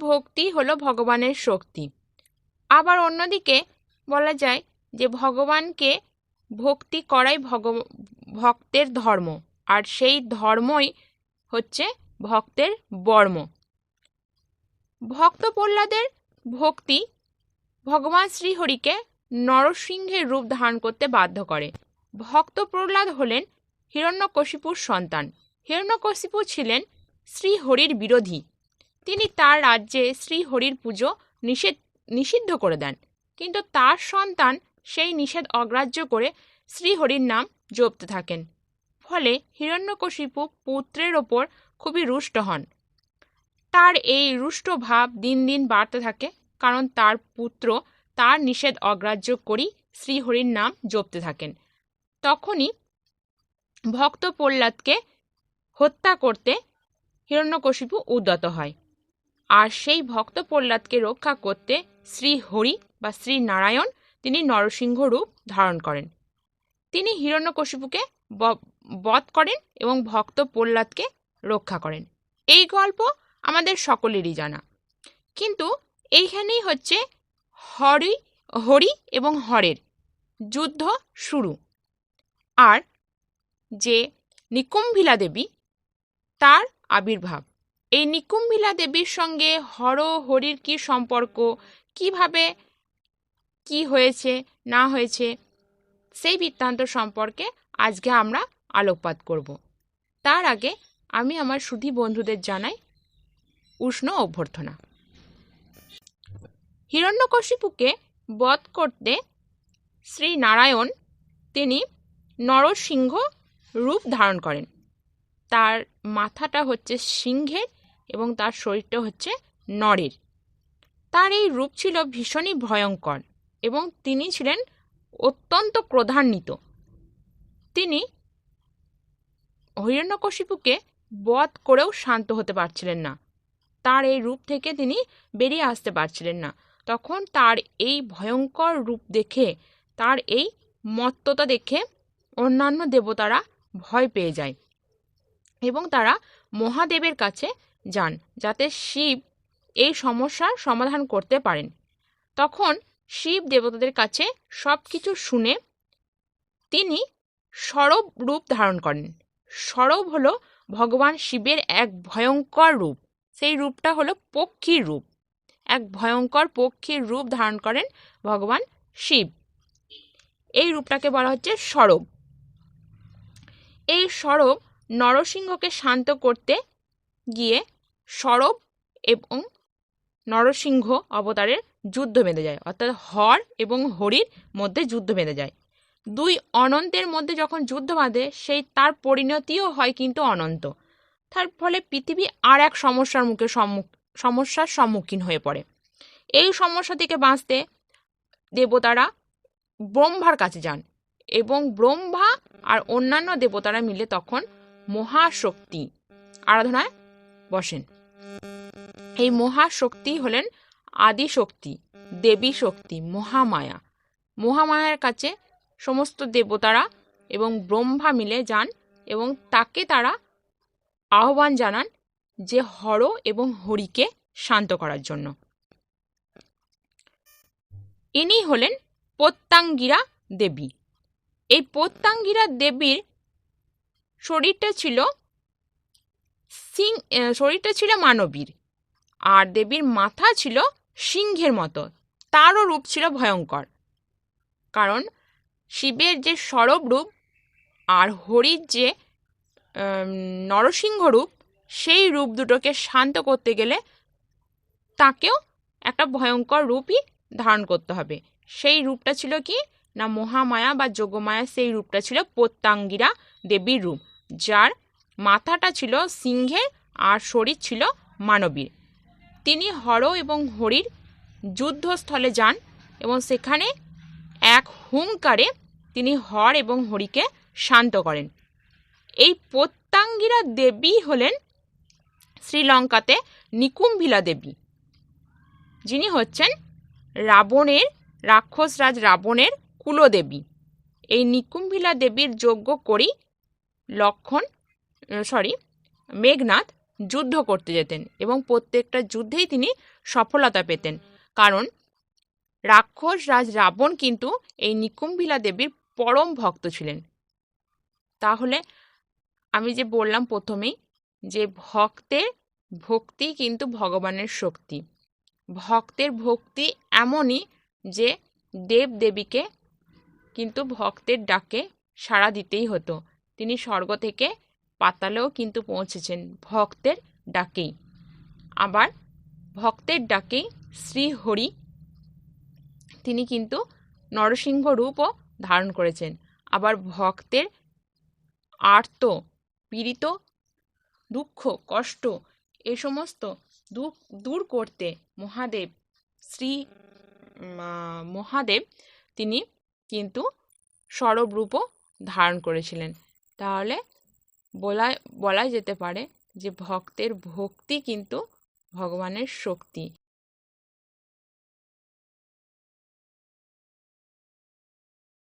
ভক্তি হলো ভগবানের শক্তি। আবার অন্যদিকে বলা যায় যে ভগবানকে ভক্তি করাই ভক্তের ধর্ম, আর সেই ধর্মই হচ্ছে ভক্তের বর্ম। ভক্ত প্রহ্লাদের ভক্তি ভগবান শ্রীহরিকে নরসিংহের রূপ ধারণ করতে বাধ্য করে। ভক্ত প্রহ্লাদ হলেন হিরণ্যকশিপুর সন্তান। হিরণ্যকশিপু ছিলেন শ্রীহরির বিরোধী। তিনি তার রাজ্যে শ্রীহরির পুজো নিষিদ্ধ করে দেন, কিন্তু তার সন্তান সেই নিষেধ অগ্রাহ্য করে শ্রীহরির নাম জপতে থাকেন। ফলে হিরণ্যকশিপু পুত্রের ওপর খুবই রুষ্ট হন। তার এই রুষ্ট ভাব দিন দিন বাড়তে থাকে, কারণ তার পুত্র তার নিষেধ অগ্রাহ্য করেই শ্রীহরির নাম জপতে থাকেন। তখনই ভক্ত প্রহ্লাদকে হত্যা করতে হিরণ্যকশিপু উদ্যত হয়। আর সেই ভক্ত প্রহ্লাদকে রক্ষা করতে শ্রীহরি বা শ্রী নারায়ণ তিনি নরসিংহ রূপ ধারণ করেন। তিনি হিরণ্যকশিপুকে বধ করেন এবং ভক্ত প্রহ্লাদকে রক্ষা করেন। এই গল্প আমাদের সকলেরই জানা, কিন্তু এইখানেই হচ্ছে হরি এবং হরের যুদ্ধ শুরু। আর যে নিকুম্ভিলা দেবী তার আবির্ভাব। এই নিকুম্ভিলা দেবীর সঙ্গে হরির কি সম্পর্ক, কিভাবে কি হয়েছে না হয়েছে, সেই বৃত্তান্ত সম্পর্কে আজকে আমরা আলোকপাত করব। তার আগে আমি আমার সুধী বন্ধুদের জানাই উষ্ণ অভ্যর্থনা। হিরণ্যকশিপুকে বধ করতে শ্রী নারায়ণ তিনি নরসিংহ রূপ ধারণ করেন। তার মাথাটা হচ্ছে সিংহের এবং তার শরীরটা হচ্ছে নরের। তার এই রূপ ছিল ভীষণই ভয়ঙ্কর এবং তিনি ছিলেন অত্যন্ত ক্রোধান্বিত। তিনি হিরণ্যকশিপুকে বধ করেও শান্ত হতে পারছিলেন না। তার এই রূপ থেকে তিনি বেরিয়ে আসতে পারছিলেন না। তখন তার এই ভয়ঙ্কর রূপ দেখে, তার এই মত্ততা দেখে অন্যান্য দেবতারা ভয় পেয়ে যায় এবং তারা মহাদেবের কাছে যান যাতে শিব এই সমস্যার সমাধান করতে পারেন। তখন শিব দেবতাদের কাছে সব কিছু শুনে তিনি সরব রূপ ধারণ করেন। সরব হলো ভগবান শিবের এক ভয়ঙ্কর রূপ। সেই রূপটা হলো পক্ষীর রূপ। এক ভয়ঙ্কর পক্ষীর রূপ ধারণ করেন ভগবান শিব। এই রূপটাকে বলা হচ্ছে সরব। এই সরব নরসিংহকে শান্ত করতে গিয়ে সরব এবং নরসিংহ অবতারের যুদ্ধ বেঁধে যায়, অর্থাৎ হর এবং হরির মধ্যে যুদ্ধ বেঁধে যায়। দুই অনন্তের মধ্যে যখন যুদ্ধ বাঁধে সেই তার পরিণতিও হয় কিন্তু অনন্ত। তার ফলে পৃথিবী আর এক সমস্যার সম্মুখীন হয়ে পড়ে। এই সমস্যা থেকে বাঁচতে দেবতারা ব্রহ্মার কাছে যান এবং ব্রহ্মা আর অন্যান্য দেবতারা মিলে তখন মহাশক্তি আরাধনায় বসেন। এই মহাশক্তি হলেন আদিশক্তি, দেবী শক্তি, মহামায়া। মহামায়ার কাছে সমস্ত দেবতারা এবং ব্রহ্মা মিলে যান এবং তাকে তারা আহ্বান জানান যে হর এবং হরিকে শান্ত করার জন্য। ইনি হলেন প্রত্যাঙ্গিরা দেবী। এই প্রত্যাঙ্গিরা দেবীর শরীরটা ছিল মানবীর, আর দেবীর মাথা ছিল সিংহের মতো। তারও রূপ ছিল ভয়ঙ্কর, কারণ শিবের যে সরব রূপ আর হরির যে নরসিংহ রূপ, সেই রূপ দুটোকে শান্ত করতে গেলে তাকেও একটা ভয়ঙ্কর রূপই ধারণ করতে হবে। সেই রূপটা ছিল কি না মহামায়া বা যোগমায়া। সেই রূপটা ছিল প্রত্যাঙ্গিরা দেবীর রূপ, যার মাথাটা ছিল সিংহের আর শরীর ছিল মানবীর। তিনি হর এবং হরির যুদ্ধস্থলে যান এবং সেখানে এক হুঙ্কারে তিনি হর এবং হরিকে শান্ত করেন। এই প্রত্যাঙ্গিরা দেবী হলেন শ্রীলঙ্কাতে নিকুম্ভিলা দেবী, যিনি হচ্ছেন রাক্ষসরাজ রাবণের কুলদেবী। এই নিকুম্ভিলা দেবীর যজ্ঞ করেই মেঘনাদ যুদ্ধ করতে যেতেন এবং প্রত্যেকটা যুদ্ধেই তিনি সফলতা পেতেন। কারণ রাক্ষস রাজ রাবণ কিন্তু এই নিকুম্ভিলা দেবীর পরম ভক্ত ছিলেন। তাহলে আমি যে বললাম প্রথমেই যে ভক্তের ভক্তি কিন্তু ভগবানের শক্তি। ভক্তের ভক্তি এমনই যে দেব দেবীকে কিন্তু ভক্তের ডাকে সাড়া দিতেই হতো। তিনি স্বর্গ থেকে পাতালেও কিন্তু পৌঁছেছেন ভক্তের ডাকেই। আবার ভক্তের ডাকেই শ্রীহরি তিনি কিন্তু নরসিংহ রূপও ধারণ করেছেন। আবার ভক্তের আর্ত পীড়িত দুঃখ কষ্ট এ সমস্ত দূর করতে শ্রী মহাদেব তিনি কিন্তু সরবরূপও ধারণ করেছিলেন। তাহলে বলা যেতে পারে যে ভক্তের ভক্তি কিন্তু ভগবানের শক্তি।